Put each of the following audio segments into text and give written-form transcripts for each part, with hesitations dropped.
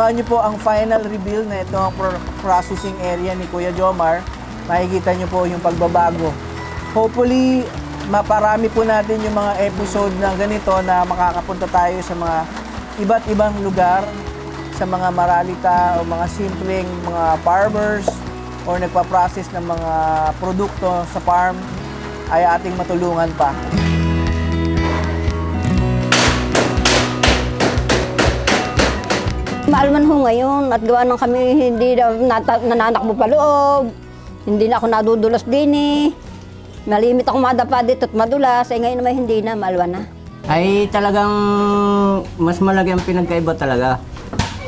Abangan nyo po ang final reveal na ito ang processing area ni Kuya Jomar. Makikita nyo po yung pagbabago. Hopefully, maparami po natin yung mga episode na ganito na makakapunta tayo sa mga iba't ibang lugar, sa mga maralita o mga simpleng mga farmers or nagpa-process ng mga produkto sa farm ay ating matulungan pa. Maalman ho ngayon at gawa ng kami hindi nananakbo pa loob. Hindi na ako nadudulas din eh. Malimit ako madapa dito at madulas. Ay ngayon naman hindi na, maalwan na. Ay talagang mas malaki ang pinagkaiba talaga.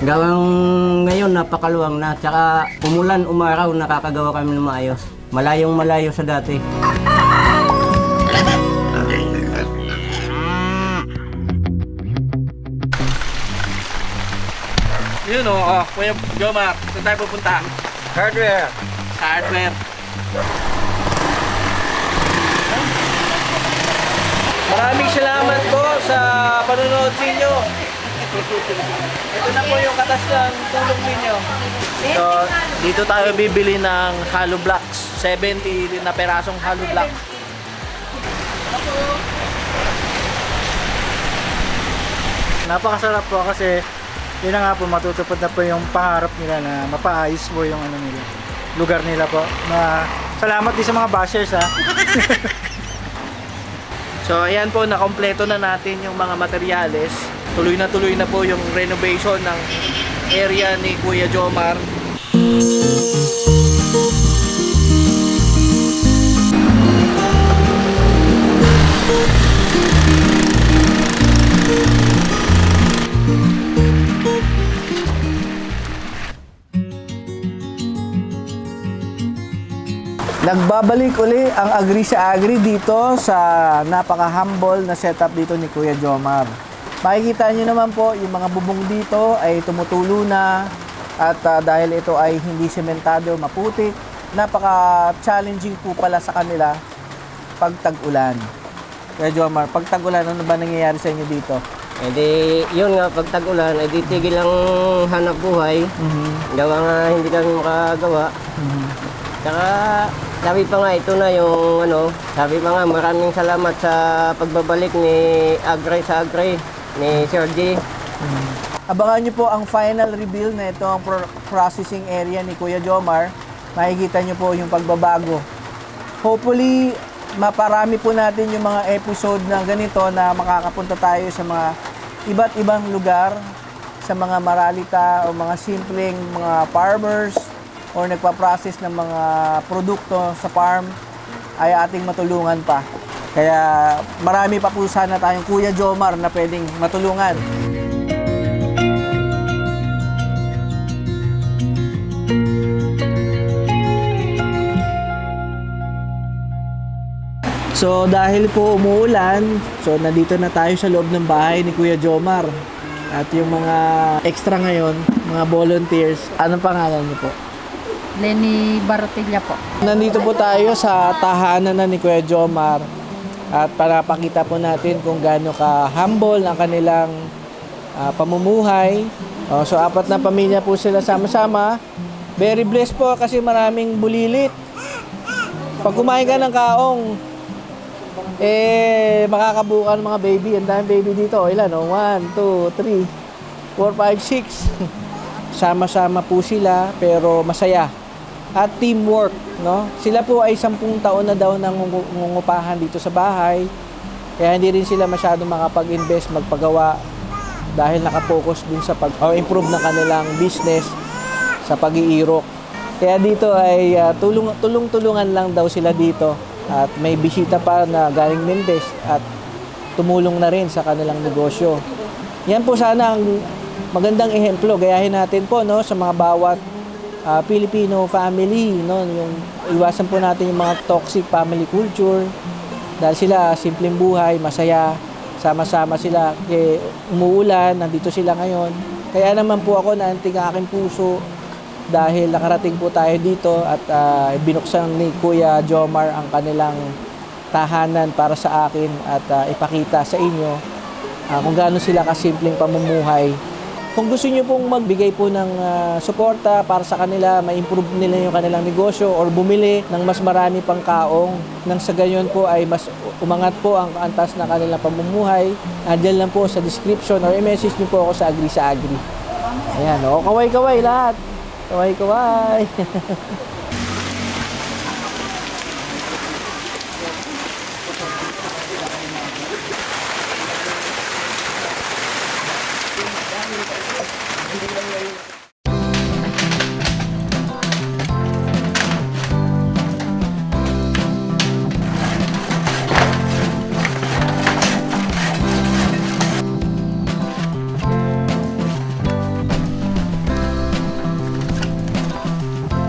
Gawang ngayon napakaluwang na, tsaka umulan, umaraw, nakakagawa kami ng maayos. Malayong malayo sa dati. Yun o, Kuya Jomar, saan tayo pupunta? Hardware! Hardware. Maraming salamat po sa panonood ninyo. Ito na po yung katas ng tulong ninyo. So, dito tayo bibili ng hollow blocks. 70 na perasong hollow block. Napakasarap po kasi yun na nga po, matutupad na po yung pangarap nila na mapaayos po yung ano nila, lugar nila po. Salamat din sa mga bashers ha. So ayan po, nakompleto na natin yung mga materyales. Tuloy na po yung renovation ng area ni Kuya Jomar. Nagbabalik uli ang Agri sa Agri dito sa napaka-humble na setup dito ni Kuya Jomar. Makikita nyo naman po yung mga bubong dito ay tumutulo na at dahil ito ay hindi sementado, maputik, napaka-challenging po pala sa kanila pag tag-ulan. Kuya Jomar, pag tag-ulan, ano ba nangyayari sa inyo dito? E di, yun nga, pag tag-ulan, e di tigil ang hanap buhay. Gawa nga, hindi kami makagawa. Saka, sabi pa nga, ito na yung sabi pa nga, maraming salamat sa pagbabalik ni Agri sa Agri, ni Sir G. Abangan nyo po ang final reveal na ito ang processing area ni Kuya Jomar. Makikita nyo po yung pagbabago. Hopefully, maparami po natin yung mga episode na ganito na makakapunta tayo sa mga iba't ibang lugar, sa mga maralita o mga simpleng mga farmers or nagpa-process ng mga produkto sa farm ay ating matulungan pa. Kaya marami pa po sana tayong Kuya Jomar na pwedeng matulungan. So dahil po umuulan, so nandito na tayo sa loob ng bahay ni Kuya Jomar. At yung mga extra ngayon, mga volunteers, anong pangalan niyo po? Lenny Barotilla po. Nandito po tayo sa tahanan na ni Kuya Jomar at para pakita po natin kung gaano ka-humble ang kanilang pamumuhay. So, 4 na pamilya po sila sama-sama. Very blessed po kasi maraming bulilit. Pag kumain ka ng kaong, makakabukan mga baby. Ang daming baby dito. Ilan? 1, 2, 3, 4, 5, 6. Sama-sama po sila pero masaya. At teamwork, no? Sila po ay 10 taon na daw nangungupahan dito sa bahay. Kaya hindi rin sila masyadong makapag-invest, magpagawa dahil nakapokus din sa pag-improve ng kanilang business sa pag-iirok. Kaya dito ay tulong-tulungan lang daw sila dito. At may bisita pa na galing Mendez at tumulong na rin sa kanilang negosyo. Yan po sana ang magandang ehemplo. Gayahin natin po, no, sa mga bawat Filipino family, no, yung iwasan po natin yung mga toxic family culture dahil sila simpleng buhay, masaya, sama-sama sila. Umuulan, nandito sila ngayon. Kaya naman po ako naanting ang aking puso dahil nakarating po tayo dito at binuksan ni Kuya Jomar ang kanilang tahanan para sa akin at ipakita sa inyo kung gaano sila kasimpleng pamumuhay. Kung gusto niyo pong magbigay po ng suporta para sa kanila, ma-improve nila yung kanilang negosyo or bumili ng mas marami pang kaong nang sa gayon po ay mas umangat po ang antas na kanilang pamumuhay, andyan lang po sa description or i-message niyo po ako sa Agri sa Agri. Ayan, kaway-kaway lahat. Kaway-kaway.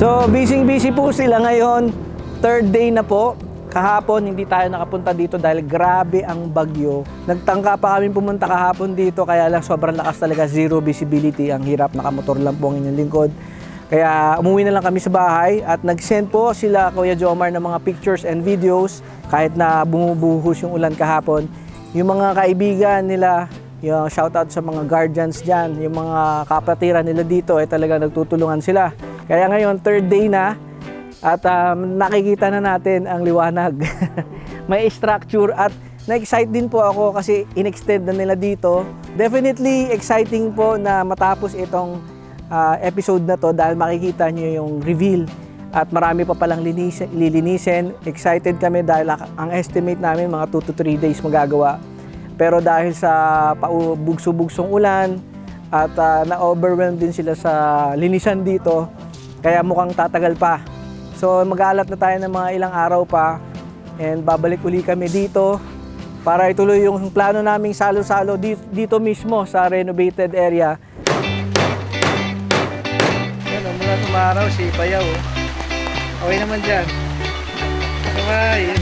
So, busy po sila ngayon. Third day na po. Kahapon, hindi tayo nakapunta dito dahil grabe ang bagyo. Nagtangka pa kami pumunta kahapon dito, kaya lang sobrang lakas talaga, zero visibility. Ang hirap, nakamotor lang po ang inyong lingkod. Kaya umuwi na lang kami sa bahay at nag-send po sila Kuya Jomar ng mga pictures and videos kahit na bumubuhos yung ulan kahapon. Yung mga kaibigan nila, yung shoutout sa mga guardians dyan, yung mga kapatiran nila dito ay talaga nagtutulungan sila. Kaya ngayon, third day na at nakikita na natin ang liwanag. May structure at na-excite din po ako kasi in-extend na nila dito. Definitely exciting po na matapos itong episode na to dahil makikita nyo yung reveal at marami pa palang lilinisin. Excited kami dahil ang estimate namin mga 2 to 3 days magagawa. Pero dahil sa bugso-bugsong ulan at na-overwhelm din sila sa linisan dito, kaya mukhang tatagal pa. So mag-aalat na tayo ng mga ilang araw pa and babalik uli kami dito para ituloy yung plano naming salo-salo dito mismo sa renovated area. Yan, mula tumaraw si Payaw. Okay naman dyan. Okay, yun.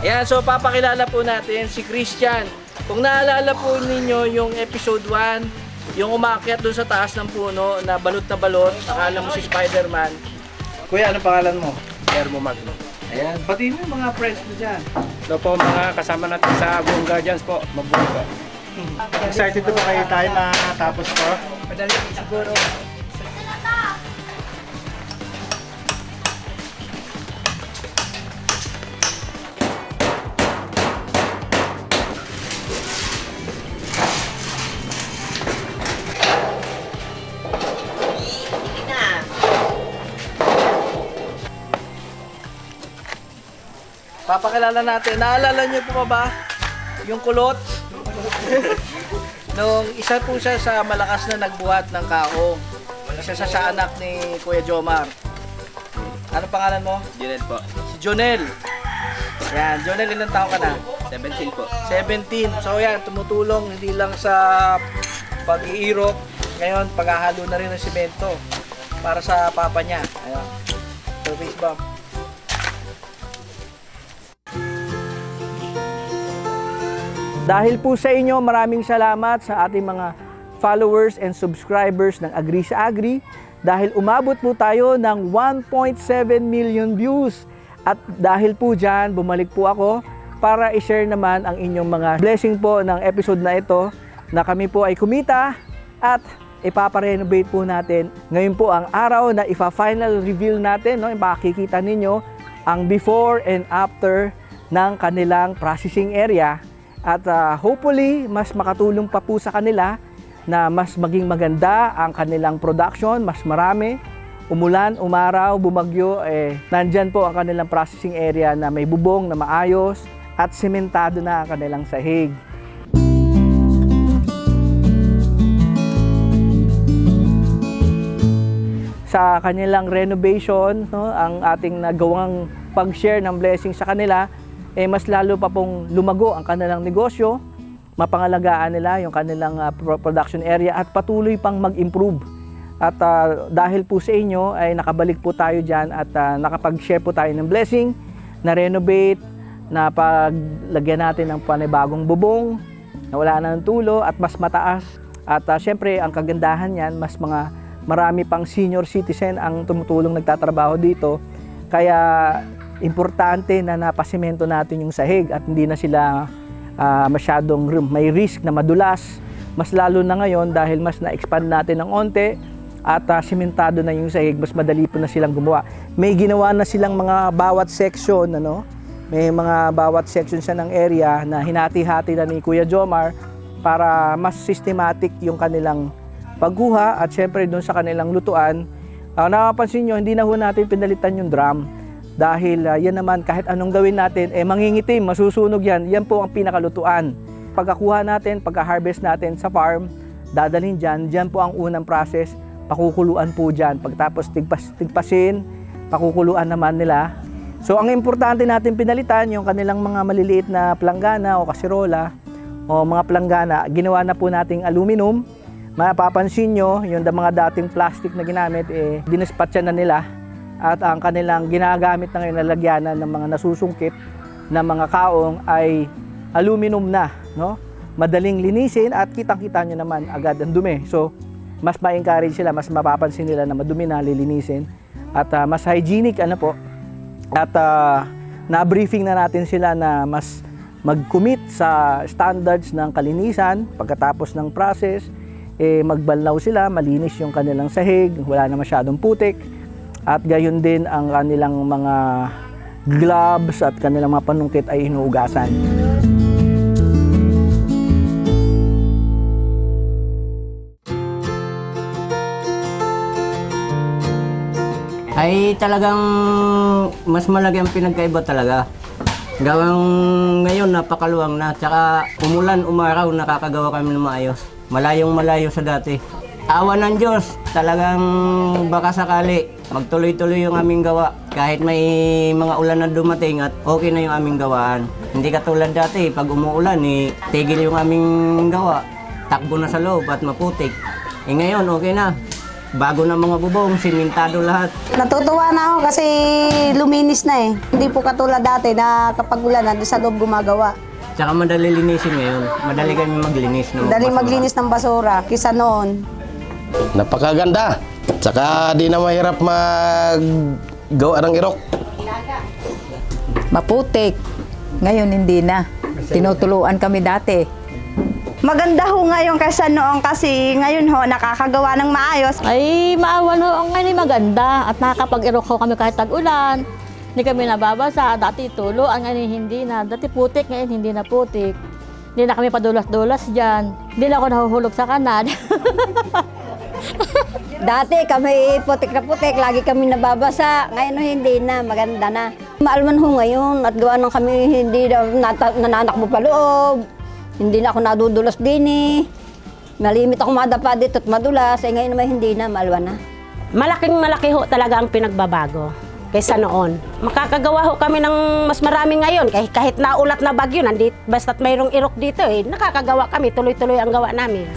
Ayan, so papakilala po natin si Christian. Kung naalala po ninyo yung episode 1, yung umakyat doon sa taas ng puno na balot, akala mo si Spider-Man. Kuya, ano pangalan mo? Termo Magno. Ayan. Pati mo yung mga friends mo dyan. Ito po mga kasama natin sa buong Guardians po. Mabuhay po. Excited na ba kayo tayo matapos to? Madali siguro. Papakilala natin. Naalala niyo po ba yung kulot? Nung isa po siya sa malakas na nagbuhat ng kaong. Isa sa anak ni Kuya Jomar. Ano pangalan mo? Junel po. Si Jonel. Yan, Jonel, ilang taon ka na? 17 po. 17. So yan, tumutulong hindi lang sa pag-iirok. Ngayon, paghahalo na rin ng simento para sa papa niya. Ayan. So, face bump. Dahil po sa inyo, maraming salamat sa ating mga followers and subscribers ng Agri sa Agri. Dahil umabot po tayo ng 1.7 million views. At dahil po dyan, bumalik po ako para i-share naman ang inyong mga blessing po ng episode na ito na kami po ay kumita at ipaparenovate po natin. Ngayon po ang araw na ipa-final reveal natin, no? Makikita ninyo ang before and after ng kanilang processing area. At hopefully, mas makatulong pa po sa kanila na mas maging maganda ang kanilang production, mas marami. Umulan, umaraw, bumagyo, nandyan po ang kanilang processing area na may bubong na maayos at sementado na ang kanilang sahig. Sa kanilang renovation, no, ang ating nagawang pag-share ng blessing sa kanila, mas lalo pa pong lumago ang kanilang negosyo, mapangalagaan nila yung kanilang production area at patuloy pang mag-improve. At dahil po sa inyo ay nakabalik po tayo dyan at nakapag-share po tayo ng blessing, na renovate, na paglagyan natin ng panibagong bubong, na wala na ng tulo at mas mataas. At syempre ang kagandahan yan, mas mga marami pang senior citizen ang tumutulong nagtatrabaho dito. Kaya importante na napasimento natin yung sahig at hindi na sila masyadong may risk na madulas. Mas lalo na ngayon dahil mas na-expand natin ng onte at simentado na yung sahig, mas madali po na silang gumawa. May ginawa na silang mga bawat section, may mga bawat section siya ng area na hinati-hati na ni Kuya Jomar para mas systematic yung kanilang pagguha at syempre doon sa kanilang lutuan. Napapansin nyo, hindi na ho natin pinalitan yung drum dahil yan naman kahit anong gawin natin, mangingitim, masusunog yan. Yan po ang pinakalutuan. Pagkakuha natin, pagka-harvest natin sa farm, dadalhin dyan. Dyan po ang unang process, pakukuluan po dyan. Pagtapos tigpasin, pakukuluan naman nila. So ang importante natin pinalitan, yung kanilang mga maliliit na planggana o kasirola o mga planggana, ginawa na po nating aluminum. Mapapansin nyo, yung mga dating plastic na ginamit, dinispatcha na nila. At ang kanilang ginagamit na ngayon na lagyanan ng mga nasusungkit na mga kaong ay aluminum na. Madaling linisin at kitang-kita nyo naman agad ang dumi. So, mas ma-encourage sila, mas mapapansin nila na madumi na lilinisin. At mas hygienic, At na-briefing na natin sila na mas mag-commit sa standards ng kalinisan pagkatapos ng process. Magbalnaw sila, malinis yung kanilang sahig, wala na masyadong putik. At gayon din ang kanilang mga gloves at kanilang mga panungkit ay hinuugasan. Ay talagang mas malaki ang pinagkaiba talaga. Gawang ngayon napakaluwang na, tsaka umulan, umaraw, nakakagawa kami ng maayos. Malayong malayo sa dati. Awa ng Diyos, talagang baka sakali magtuloy-tuloy yung aming gawa. Kahit may mga ulan na dumating at okay na yung aming gawaan. Hindi katulad dati, pag umuulan, tigil yung aming gawa. Takbo na sa loob at maputik. Ngayon, okay na. Bago na mga bubong, simintado lahat. Natutuwa na ako kasi luminis na Hindi po katulad dati na kapag ulan, nandun sa loob gumagawa. Tsaka madali linisin ngayon. Madali kami maglinis. Dali maglinis ng basura kisa noon. Napakaganda. Tsaka di na mahirap maggawa ng irok. Maputik. Ngayon hindi na. Tinutuluan kami dati. Maganda ho ngayon kaysa noon kasi ngayon nakakagawa ng maayos. Ay, maawa no, ngayon maganda at nakakapag-irok ho kami kahit tag-ulan. Hindi kami nababasa, dati tulo, ang ngayon hindi na. Dati putik, ngayon hindi na putik. Hindi na kami padulas-dulas dyan. Hindi na ako nahuhulog sa kanan. Dati kami putik na putik, lagi kami nababasa. Ngayon hindi na, maganda na. Maalman ho ngayon at gawa nang kami hindi nananakbo pa loob. Hindi na ako nadudulas din Malimit ako madapa dito at madulas. Ngayon naman hindi na, maalwan na. Malaking-malaki ho talaga ang pinagbabago kaysa noon. Makakagawa ho kami ng mas marami ngayon. Kahit naulat na bagyo, basta't mayroong irok dito, nakakagawa kami, tuloy-tuloy ang gawa namin.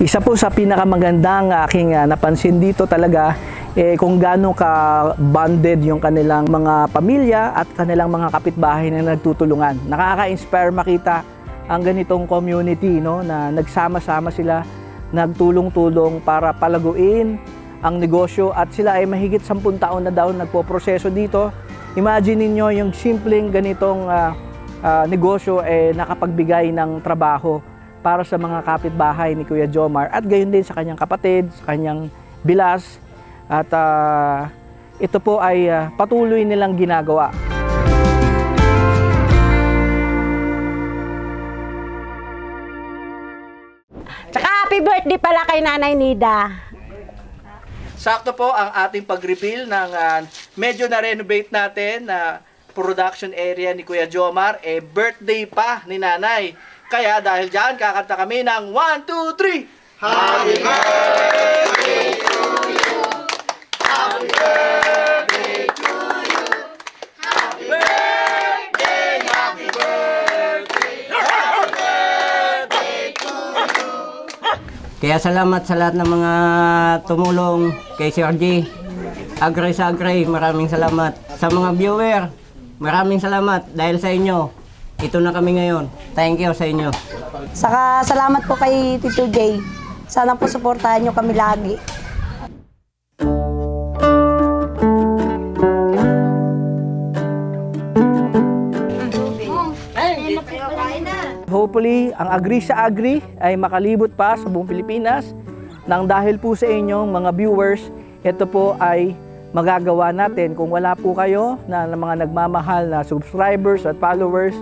Isa po sa pinakamagandang aking napansin dito talaga, kung gaano ka-bonded yung kanilang mga pamilya at kanilang mga kapitbahay na nagtutulungan. Nakaka-inspire makita ang ganitong community, na nagsama-sama sila, nagtulong-tulong para palaguin ang negosyo at sila ay mahigit 10 taon na daw nagpo-proseso dito. Imagine niyo yung simpleng ganitong negosyo nakapagbigay ng trabaho para sa mga kapitbahay ni Kuya Jomar at gayon din sa kanyang kapatid, sa kanyang bilas at ito po ay patuloy nilang ginagawa. Tsaka happy birthday pala kay Nanay Nida. Sakto po ang ating pag-reveal ng medyo na-renovate natin na production area ni Kuya Jomar. Birthday pa ni Nanay. Kaya dahil dyan, kakanta kami ng 1, 2, 3! Happy birthday to you! Happy birthday to you! Happy birthday! Happy birthday! Happy birthday to you! Kaya salamat sa lahat ng mga tumulong kay Sir G. Agray sa Agray, maraming salamat. Sa mga viewer, maraming salamat dahil sa inyo. Ito na kami ngayon. Thank you sa inyo. Saka salamat po kay Tito J. Sana po suportahan nyo kami lagi. Hopefully, ang Agri sa Agri ay makalibot pa sa buong Pilipinas nang dahil po sa inyong mga viewers, ito po ay magagawa natin. Kung wala po kayo na mga nagmamahal na subscribers at followers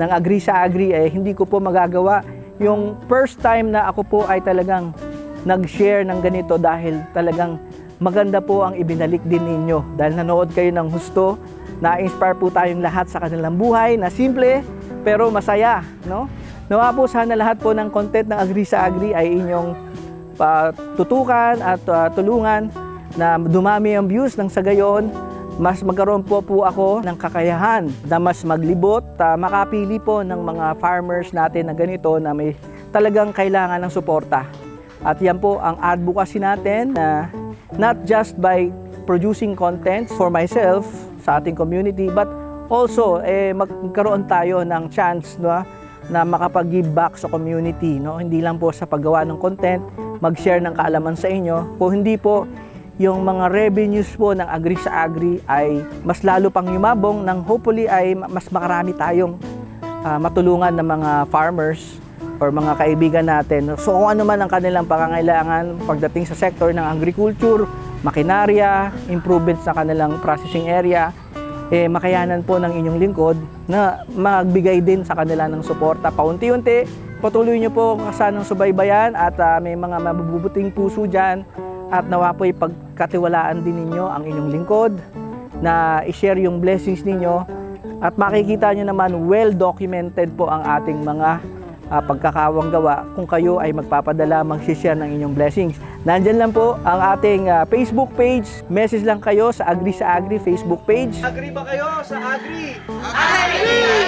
ng Agri sa Agri, hindi ko po magagawa. Yung first time na ako po ay talagang nag-share ng ganito dahil talagang maganda po ang ibinalik din ninyo. Dahil nanood kayo ng husto, na-inspire po tayong lahat sa kanilang buhay na simple pero masaya. No? Nawa po sana lahat po ng content ng Agri sa Agri ay inyong tutukan at tulungan na dumami ang views nang sa gayon, mas magkaroon po ako ng kakayahan na mas maglibot, makapili po ng mga farmers natin na ganito na may talagang kailangan ng suporta. At yan po ang advocacy natin na not just by producing content for myself sa ating community, but also magkaroon tayo ng chance, no, na makapag-give back sa community. No? Hindi lang po sa paggawa ng content, mag-share ng kaalaman sa inyo. Kung hindi po, yung mga revenues po ng Agri sa Agri ay mas lalo pang yumabong nang hopefully ay mas makarami tayong matulungan ng mga farmers or mga kaibigan natin. So kung ano man ang kanilang pangangailangan pagdating sa sector ng agriculture, makinarya, improvements sa kanilang processing area, makayanan po ng inyong lingkod na magbigay din sa kanila ng suporta paunti-unti. Patuloy nyo po kasanang subaybayan at may mga mabubuting puso dyan at nawa po'y pagkatiwalaan din ninyo ang inyong lingkod na i-share yung blessings ninyo at makikita nyo naman well documented po ang ating mga pagkakawang gawa kung kayo ay magpapadala, mag-share ng inyong blessings. Nandyan lang po ang ating Facebook page. Message lang kayo sa Agri sa Agri Facebook page. Agri ba kayo sa Agri? Agri!